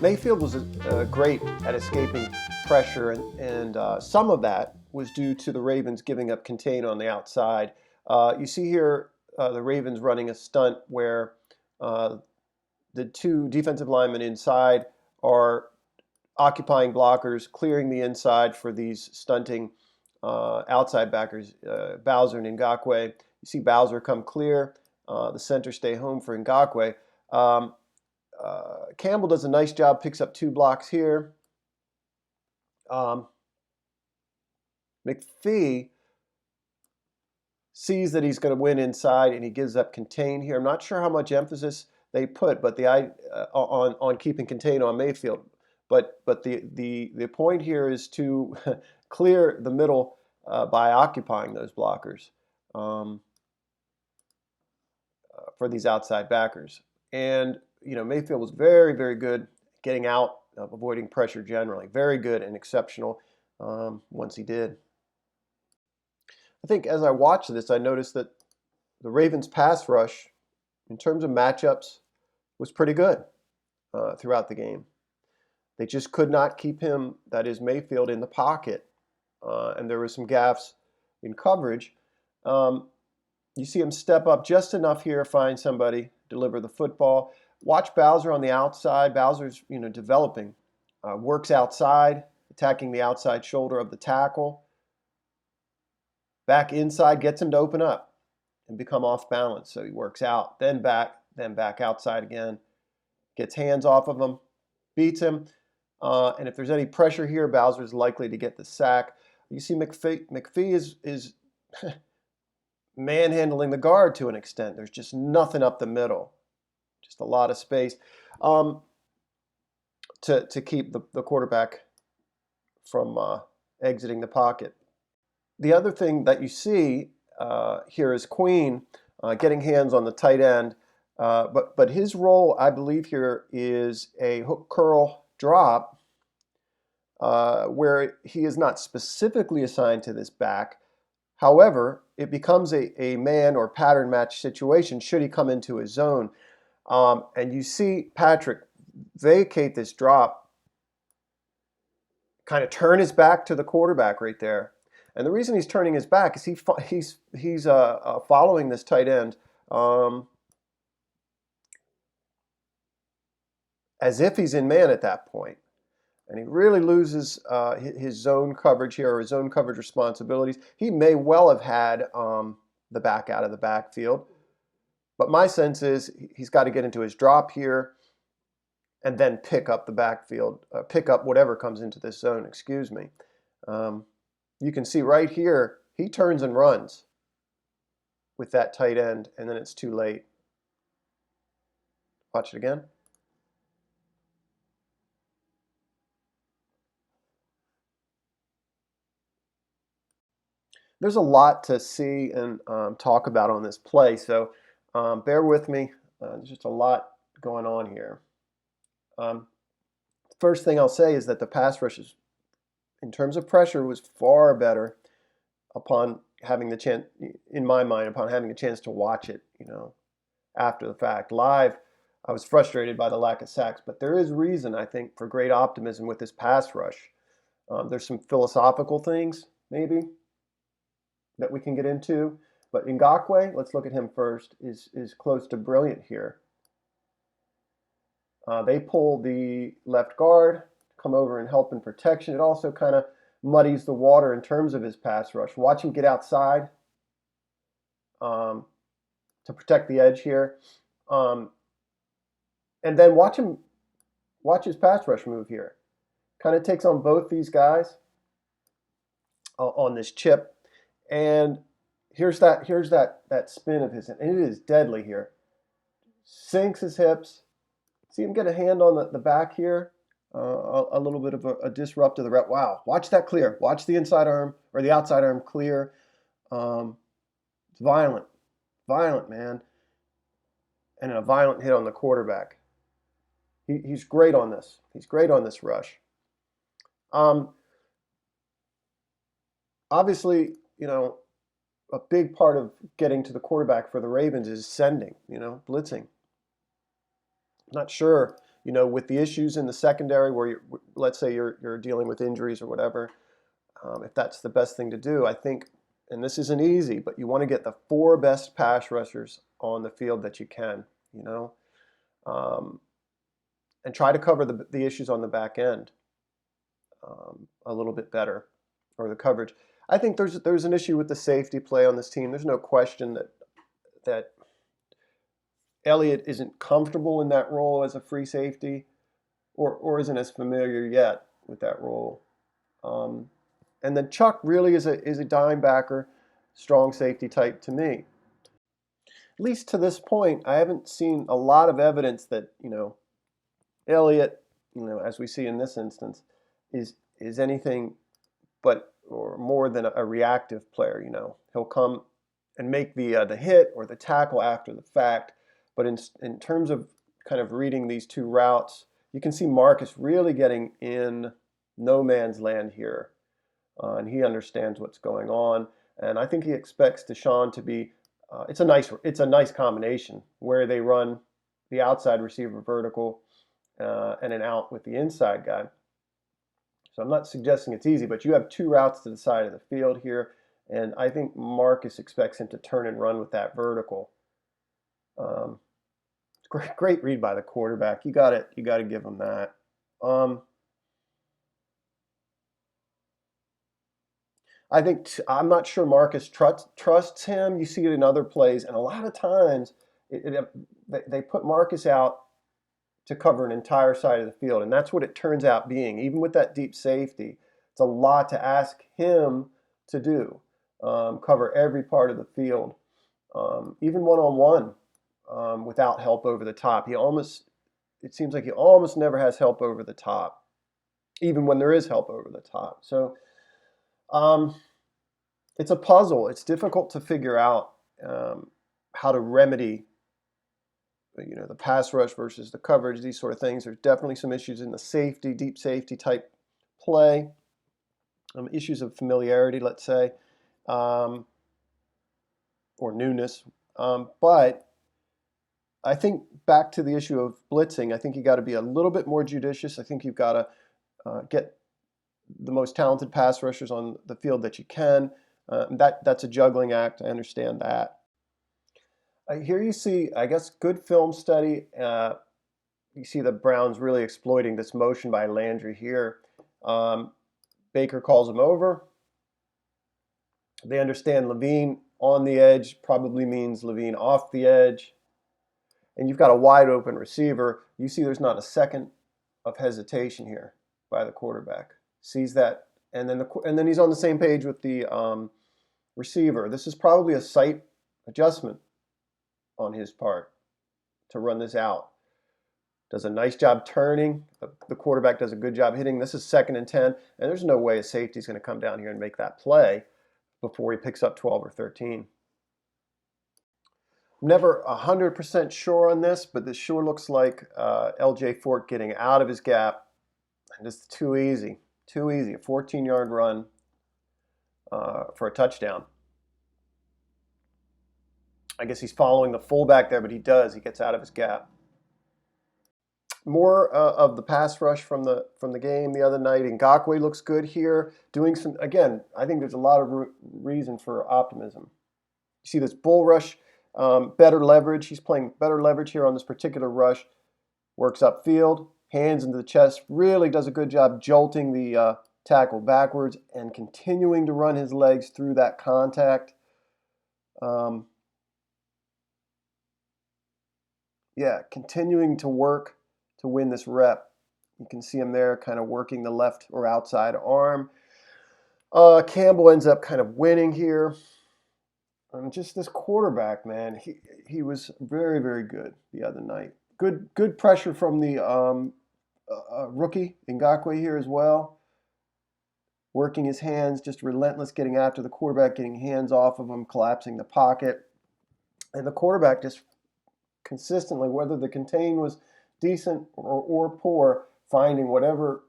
Mayfield was great at escaping pressure, and some of that was due to the Ravens giving up contain on the outside. You see here the Ravens running a stunt where uh, the two defensive linemen inside are occupying blockers, clearing the inside for these stunting outside backers, Bowser and Ngakoue. You see Bowser come clear, the center stay home for Ngakoue. Um, Campbell does a nice job, picks up 2 blocks here. McPhee sees that he's going to win inside, and he gives up contain here. I'm not sure how much emphasis they put, but on keeping contain on Mayfield. But the point here is to clear the middle by occupying those blockers for these outside backers. And Mayfield was very, very good getting out, avoiding pressure generally. Very good and exceptional once he did. I think as I watched this, I noticed that the Ravens' pass rush, in terms of matchups, was pretty good throughout the game. They just could not keep him, that is Mayfield, in the pocket. And there were some gaffes in coverage. You see him step up just enough here, find somebody, deliver the football. Watch Bowser on the outside. Bowser's developing. Works outside, attacking the outside shoulder of the tackle. Back inside, gets him to open up and become off balance. So he works out, then back outside again. Gets hands off of him, beats him. And if there's any pressure here, Bowser's likely to get the sack. You see McPhee is manhandling the guard to an extent. There's just nothing up the middle. Just a lot of space to keep the quarterback from exiting the pocket. The other thing that you see here is Queen getting hands on the tight end, but his role, I believe, here is a hook curl drop where he is not specifically assigned to this back. However, it becomes a man or pattern match situation should he come into his zone. And you see Patrick vacate this drop, kind of turn his back to the quarterback right there. And the reason he's turning his back is he's following this tight end as if he's in man at that point. And he really loses his zone coverage here, or his zone coverage responsibilities. He may well have had the back out of the backfield. But my sense is he's got to get into his drop here and then pick up the backfield, pick up whatever comes into this zone, excuse me. You can see right here, he turns and runs with that tight end, and then it's too late. Watch it again. There's a lot to see and talk about on this play, so bear with me. There's just a lot going on here. First thing I'll say is that the pass rush, in terms of pressure, was far better upon having the chance, in my mind, upon having a chance to watch it, after the fact. Live, I was frustrated by the lack of sacks, but there is reason, I think, for great optimism with this pass rush. There's some philosophical things, maybe, that we can get into. But Ngakoue, let's look at him first, is close to brilliant here. They pull the left guard, come over and help in protection. It also kind of muddies the water in terms of his pass rush. Watch him get outside to protect the edge here. And then watch his pass rush move here. Kind of takes on both these guys on this chip. And here's that spin of his, and it is deadly here. Sinks his hips. See him get a hand on the back here. A little bit of a disrupt to the rep. Wow, watch that clear. Watch the inside arm or the outside arm clear. It's violent, man. And a violent hit on the quarterback. He's great on this. He's great on this rush. Obviously, a big part of getting to the quarterback for the Ravens is sending, blitzing. Not sure, You know, with the issues in the secondary where let's say you're dealing with injuries or whatever, if that's the best thing to do, I think, and this isn't easy, but you want to get the 4 best pass rushers on the field that you can, you know, and try to cover the issues on the back end a little bit better, or the coverage. I think there's an issue with the safety play on this team. There's no question that Elliott isn't comfortable in that role as a free safety, or isn't as familiar yet with that role. And then Chuck really is a dime backer, strong safety type to me. At least to this point, I haven't seen a lot of evidence that, you know, Elliott, you know, as we see in this instance, is anything but or more than a reactive player. You know, he'll come and make the hit or the tackle after the fact. But in terms of kind of reading these 2 routes, you can see Marcus really getting in no man's land here, and he understands what's going on. And I think he expects Deshaun to be. It's a nice combination where they run the outside receiver vertical and an out with the inside guy. So I'm not suggesting it's easy, but you have 2 routes to the side of the field here, and I think Marcus expects him to turn and run with that vertical. Great read by the quarterback. You got to give him that. I think I'm not sure Marcus trusts him. You see it in other plays, and a lot of times they put Marcus out to cover an entire side of the field, and that's what it turns out being. Even with that deep safety, it's a lot to ask him to do. Cover every part of the field, even one-on-one, without help over the top. It seems like he almost never has help over the top, even when there is help over the top. So it's a puzzle. It's difficult to figure out how to remedy, you know, the pass rush versus the coverage, these sort of things. There's definitely some issues in the safety, deep safety type play, issues of familiarity, let's say, or newness. But I think back to the issue of blitzing, I think you got to be a little bit more judicious. I think you've got to get the most talented pass rushers on the field that you can. That's a juggling act. I understand that. Here you see, I guess, good film study. You see the Browns really exploiting this motion by Landry here. Baker calls him over. They understand Levine on the edge probably means Levine off the edge. And you've got a wide open receiver. You see there's not a second of hesitation here by the quarterback. Sees that, and then he's on the same page with the receiver. This is probably a sight adjustment on his part to run this out. Does a nice job turning. The quarterback does a good job hitting. This is 2nd and 10, and there's no way a safety's going to come down here and make that play before he picks up 12 or 13. I'm never 100% sure on this, but this sure looks like L.J. Fort getting out of his gap. And it's too easy. Too easy. A 14-yard run for a touchdown. I guess he's following the fullback there, but he gets out of his gap. More of the pass rush from the game the other night. Ngakoue looks good here. Doing some, again, I think there's a lot of reason for optimism. You see this bull rush, better leverage. He's playing better leverage here on this particular rush. Works upfield, hands into the chest, really does a good job jolting the tackle backwards and continuing to run his legs through that contact. Yeah, continuing to work to win this rep. You can see him there kind of working the left or outside arm. Campbell ends up kind of winning here. And just this quarterback, man, he was very, very good the other night. Good pressure from the rookie, Ngakoue, here as well. Working his hands, just relentless, getting after the quarterback, getting hands off of him, collapsing the pocket. And the quarterback just consistently, whether the contain was decent or poor, finding whatever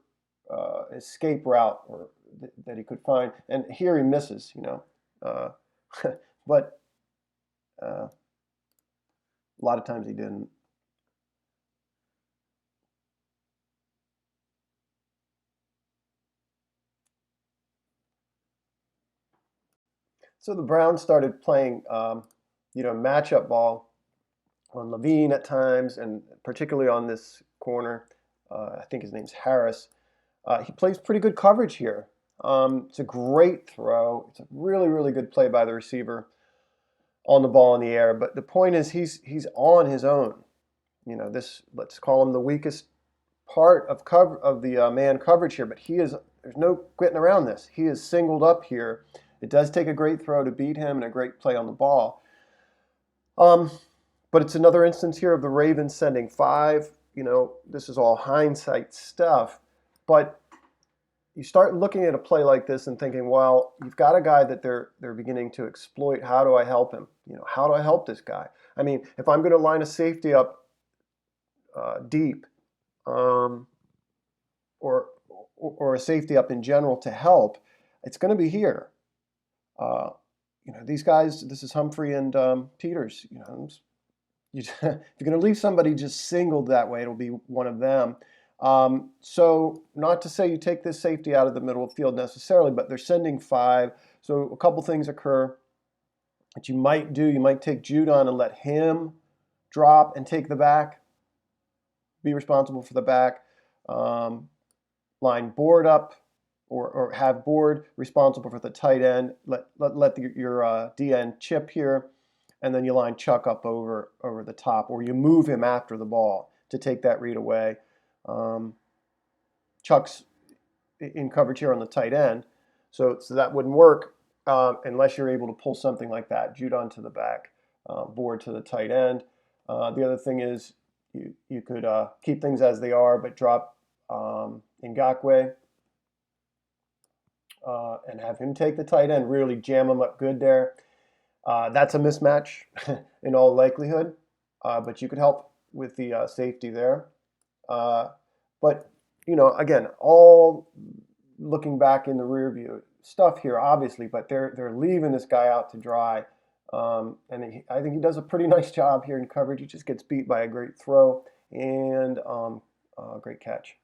escape route that he could find. And here he misses, you know. But a lot of times he didn't. So the Browns started playing, matchup ball on Levine at times, and particularly on this corner. I think his name's Harris. He plays pretty good coverage here. It's a great throw. It's a really, really good play by the receiver on the ball in the air. But the point is, he's on his own. This, let's call him the weakest part of the man coverage here. But there's no getting around this. He is singled up here. It does take a great throw to beat him and a great play on the ball. But it's another instance here of the Ravens sending 5. This is all hindsight stuff. But you start looking at a play like this and thinking, well, you've got a guy that they're beginning to exploit. How do I help him? How do I help this guy? I mean, if I'm going to line a safety up deep, or a safety up in general to help, it's going to be here. These guys. This is Humphrey and Peters. If you're going to leave somebody just singled that way, it'll be one of them. So not to say you take this safety out of the middle of the field necessarily, but they're sending 5. So a couple things occur that you might do. You might take Judon and let him drop and take the back, be responsible for the back. Line Board up, or have Board responsible for the tight end. Let your DN chip here, and then you line Chuck up over the top, or you move him after the ball to take that read away. Chuck's in coverage here on the tight end, so that wouldn't work unless you're able to pull something like that. Judon to the back, Board to the tight end. The other thing is you could keep things as they are, but drop Ngakoue and have him take the tight end, really jam him up good there. That's a mismatch in all likelihood, but you could help with the safety there. But, again, all looking back in the rear view stuff here, obviously, but they're leaving this guy out to dry. And I think he does a pretty nice job here in coverage. He just gets beat by a great throw and a great catch.